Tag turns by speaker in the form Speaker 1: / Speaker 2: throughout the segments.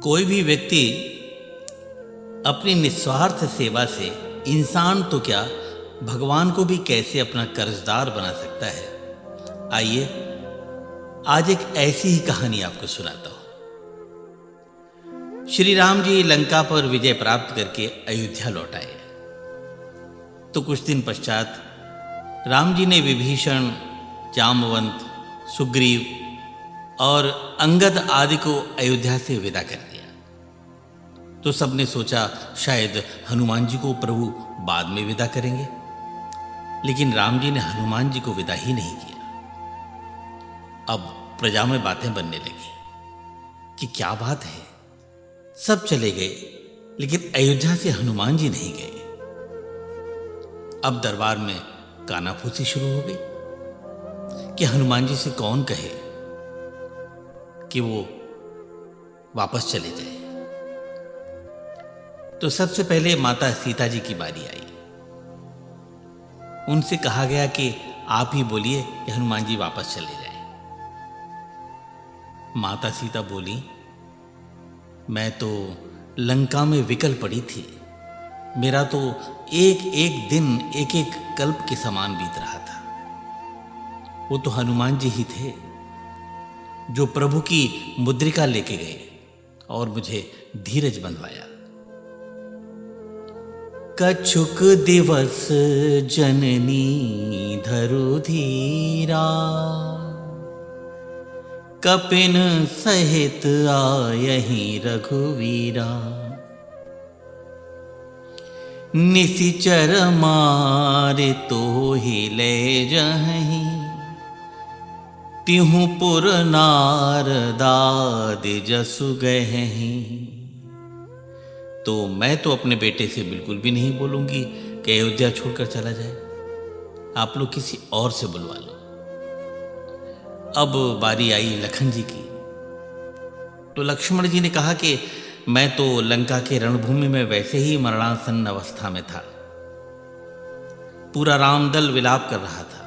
Speaker 1: कोई भी व्यक्ति अपनी निस्वार्थ सेवा से इंसान तो क्या भगवान को भी कैसे अपना कर्जदार बना सकता है। आइए आज एक ऐसी ही कहानी आपको सुनाता हूं। श्री राम जी लंका पर विजय प्राप्त करके अयोध्या लौट आए तो कुछ दिन पश्चात राम जी ने विभीषण, जामवंत, सुग्रीव और अंगद आदि को अयोध्या से विदा कर दिया। तो सबने सोचा शायद हनुमान जी को प्रभु बाद में विदा करेंगे, लेकिन राम जी ने हनुमान जी को विदा ही नहीं किया। अब प्रजा में बातें बनने लगी कि क्या बात है, सब चले गए लेकिन अयोध्या से हनुमान जी नहीं गए। अब दरबार में कानाफूसी शुरू हो गई कि हनुमान जी से कौन कहे कि वो वापस चले जाए। तो सबसे पहले माता सीता जी की बारी आई। उनसे कहा गया कि आप ही बोलिए कि हनुमान जी वापस चले जाए। माता सीता बोली, मैं तो लंका में विकल पड़ी थी, मेरा तो एक एक दिन एक एक कल्प के समान बीत रहा था। वो तो हनुमान जी ही थे जो प्रभु की मुद्रिका लेके गए और मुझे धीरज बंधवाया। कछुक दिवस जननी धरु धीरा, कपिन सहित आयहि रघुवीरा। निशिचर मारे तो ही ले जहीं, तिहु पुर नारदाद जसु गहीं। तो मैं तो अपने बेटे से बिल्कुल भी नहीं बोलूंगी कि अयोध्या छोड़कर चला जाए, आप लोग किसी और से बुलवा लो। अब बारी आई लखन जी की। तो लक्ष्मण जी ने कहा कि मैं तो लंका के रणभूमि में वैसे ही मरणासन्न अवस्था में था, पूरा रामदल विलाप कर रहा था।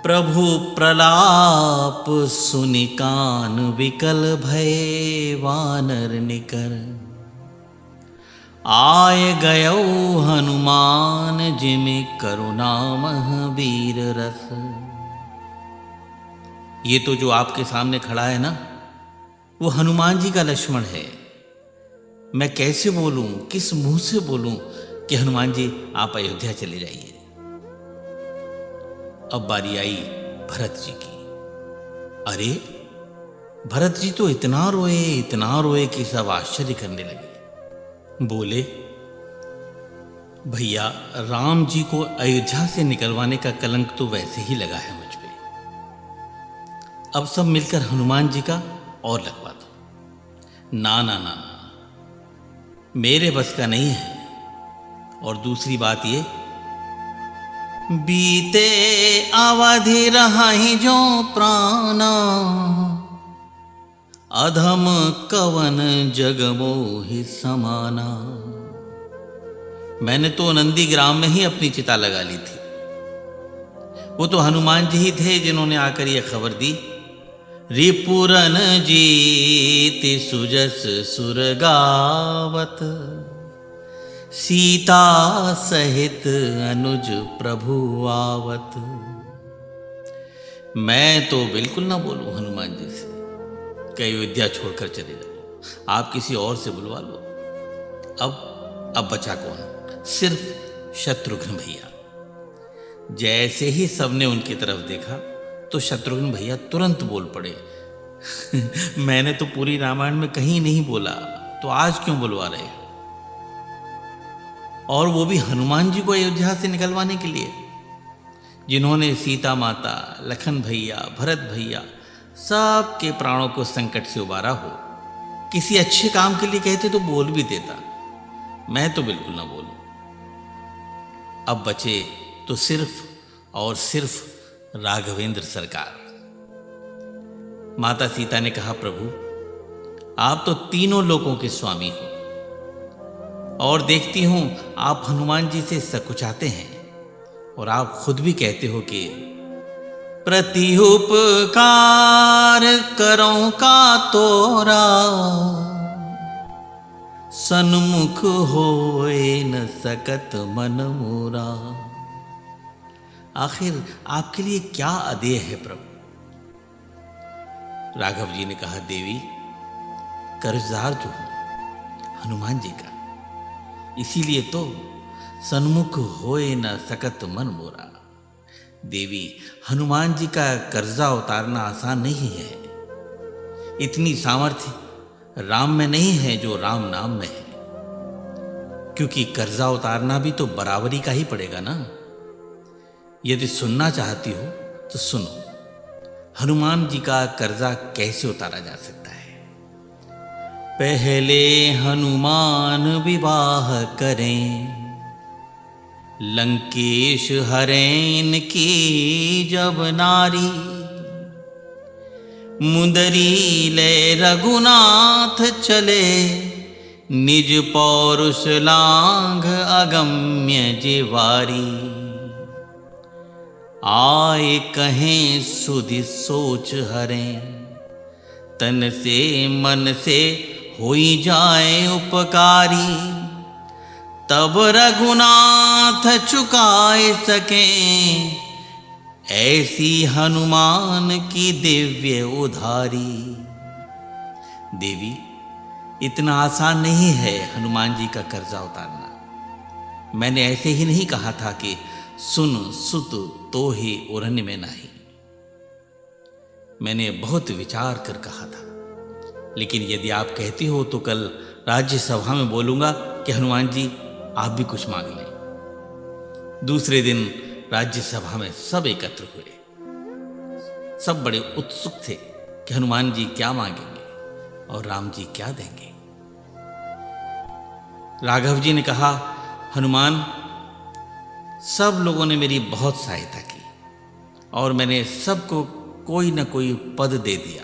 Speaker 1: प्रभु प्रलाप सुनि कान विकल भय वानर निकर। आय गयो हनुमान जिमि करुणामह वीर रस। ये तो जो आपके सामने खड़ा है ना, वो हनुमान जी का लक्ष्मण है। मैं कैसे बोलूं, किस मुंह से बोलूं कि हनुमान जी आप अयोध्या चले जाइए। अब बारी आई भरत जी की। अरे भरत जी तो इतना रोए कि सब आश्चर्य करने लगे। बोले, भैया राम जी को अयोध्या से निकलवाने का कलंक तो वैसे ही लगा है मुझ पे, अब सब मिलकर हनुमान जी का और लगवा दो। ना ना ना, मेरे बस का नहीं है। और दूसरी बात ये, बीते अवधि रहाहि जो प्राणा, अधम कवन जग मोहि समाना। मैंने तो नंदीग्राम में ही अपनी चिता लगा ली थी। वो तो हनुमान जी ही थे जिन्होंने आकर यह खबर दी, रिपुरन जीति सुजस सुर गावत, सीता सहित अनुज प्रभु आवत। मैं तो बिल्कुल ना बोलूं हनुमान जी से कि अयोध्या छोड़कर चले जाओ, आप किसी और से बुलवा लो। अब बचा कौन? सिर्फ शत्रुघ्न भैया। जैसे ही सबने उनकी तरफ देखा तो शत्रुघ्न भैया तुरंत बोल पड़े, मैंने तो पूरी रामायण में कहीं नहीं बोला, तो आज क्यों बुलवा रहे हो? और वो भी हनुमान जी को अयोध्या से निकलवाने के लिए, जिन्होंने सीता माता, लखन भैया, भरत भैया सबके प्राणों को संकट से उबारा हो। किसी अच्छे काम के लिए कहते तो बोल भी देता, मैं तो बिल्कुल ना बोलूं। अब बचे तो सिर्फ और सिर्फ राघवेंद्र सरकार। माता सीता ने कहा, प्रभु आप तो तीनों लोकों के स्वामी हो, और देखती हूं आप हनुमान जी से सकुचाते हैं, और आप खुद भी कहते हो कि प्रति उपकार करो का तोरा, सन्मुख होए न सकत मन मोरा। आखिर आपके लिए क्या अदेय है प्रभु? राघव जी ने कहा, देवी, कर्जदार जो हूं हनुमान जी का, इसीलिए तो सन्मुख होए न सकत मन मोरा। देवी, हनुमान जी का कर्जा उतारना आसान नहीं है। इतनी सामर्थ्य राम में नहीं है जो राम नाम में है, क्योंकि कर्जा उतारना भी तो बराबरी का ही पड़ेगा ना। यदि सुनना चाहती हो तो सुनो, हनुमान जी का कर्जा कैसे उतारा जा सकता है। पहले हनुमान विवाह करें, लंकेश हरेन की जब नारी। मुंदरी ले रघुनाथ चले, निज पौरुष लांघ अगम्य जिवारी। आए कहें सुधि सोच हरें, तन से मन से होई जाए उपकारी। तब रघुनाथ चुकाए सकें, ऐसी हनुमान की दिव्य उधारी। देवी, इतना आसान नहीं है हनुमान जी का कर्जा उतारना। मैंने ऐसे ही नहीं कहा था कि सुन सुत तो ही उरन में नाही। मैंने बहुत विचार कर कहा था। लेकिन यदि आप कहती हो तो कल राज्यसभा में बोलूंगा कि हनुमान जी आप भी कुछ मांग लें। दूसरे दिन राज्यसभा में सब एकत्र हुए। सब बड़े उत्सुक थे कि हनुमान जी क्या मांगेंगे और राम जी क्या देंगे। राघव जी ने कहा, हनुमान, सब लोगों ने मेरी बहुत सहायता की और मैंने सबको कोई न कोई पद दे दिया।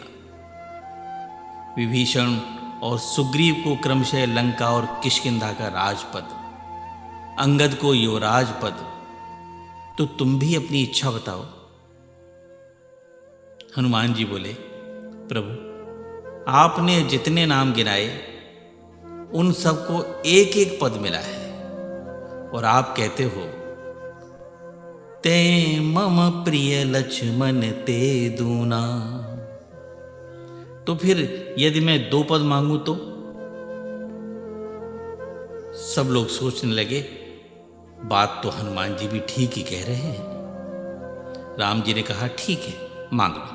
Speaker 1: विभीषण और सुग्रीव को क्रमशः लंका और किष्किंधा का राजपद, अंगद को युवराज पद। तो तुम भी अपनी इच्छा बताओ। हनुमान जी बोले, प्रभु, आपने जितने नाम गिनाए उन सबको एक एक पद मिला है और आप कहते हो, ते मम प्रिय लक्ष्मण ते दूना। तो फिर यदि मैं 2 पद मांगू तो? सब लोग सोचने लगे, बात तो हनुमान जी भी ठीक ही कह रहे हैं। राम जी ने कहा, ठीक है, मांग लो।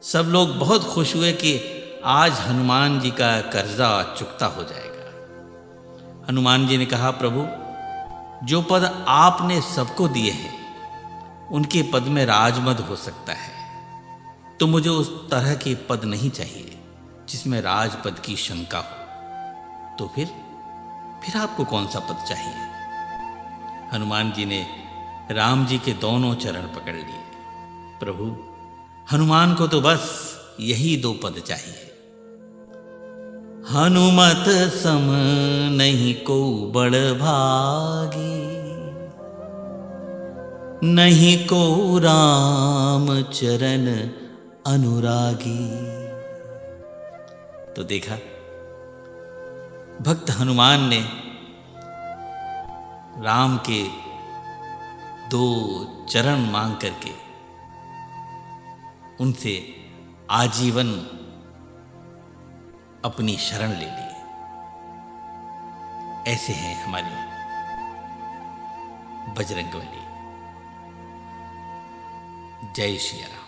Speaker 1: सब लोग बहुत खुश हुए कि आज हनुमान जी का कर्जा चुकता हो जाएगा। हनुमान जी ने कहा, प्रभु, जो पद आपने सबको दिए हैं उनके पद में राजमद हो सकता है, तो मुझे उस तरह के पद नहीं चाहिए जिसमें राजपद की शंका हो। तो फिर आपको कौन सा पद चाहिए? हनुमान जी ने राम जी के दोनों चरण पकड़ लिए। प्रभु, हनुमान को तो बस यही 2 पद चाहिए। हनुमत सम नहीं को बड़ भागी, नहीं को राम चरण अनुरागी। तो देखा, भक्त हनुमान ने राम के 2 चरण मांग करके उनसे आजीवन अपनी शरण ले ली। ऐसे हैं हमारे बजरंगबली। जय श्री राम।